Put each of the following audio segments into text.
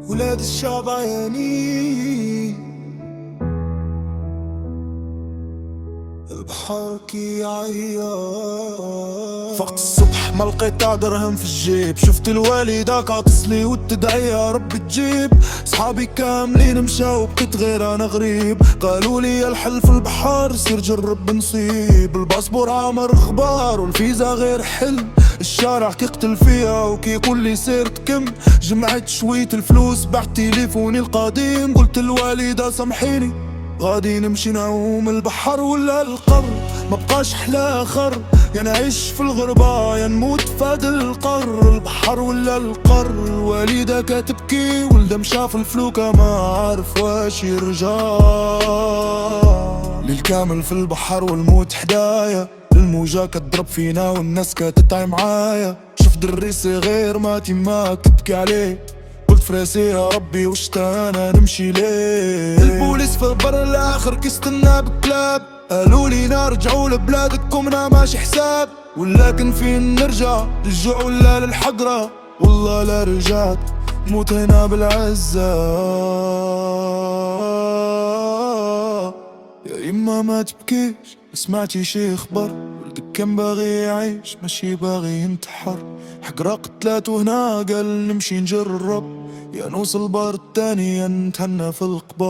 ولاد الشعب عيانين، البحر كي عيان. فقت الصبح ما لقيت درهم في الجيب، شفت الوالدة كتصلي وتدعي يا رب تجيب. صحابي كاملين مشاو بقيت غير انا غريب، قالوا لي الحل في البحر سير جرب نصيب. الباسبور عامر غبار والفيزا غير حلم، الشارع كيقتل فيها وكيقول لي سير تكم. جمعت شوية الفلوس بعت تليفوني القديم، قلت الوالدة سامحيني غادي نمشي نعوم البحر ولا القر. ما بقاش حلا خر، يا نعيش في الغربة يا نموت فهاد القر. البحر ولا القر، الوالدة كتبكي ولدها مشى في الفلوكة ما عارف واش يرجع. ليل كامل في البحر والموت حدايا، الموجة كتضرب فينا والناس كتتعي معايا. شوف دري صغير ماتي ما كتبكي عليه، قلت فراسي يا ربي وش انا نمشي ليه. البوليس في البر الاخر كيستنى بكلاب، قالوا لينا رجعوا لبلادكم انا ماشي حساب. ولكن فين نرجع للجوع ولا للحقرة؟ والله لا رجعت موت هنا بالعزة. يا اما ما تبكيش سمعتي شي خبر، ولدك كان باغي يعيش ماشي باغي ينتحر. حقرة قتلات وهنا قال نمشي نجرب، يا نوصل بار التاني يا نتهنى في القبار.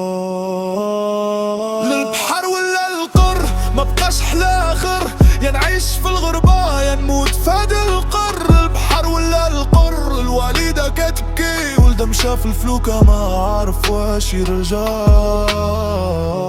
للبحر ولا القر ما بقاش حلا اخر، يا نعيش في الغربة يا نموت فهاد القر. البحر ولا القر، الوالدة كتبكي ولدها مشى في الفلوكة ما عارف واش يرجع.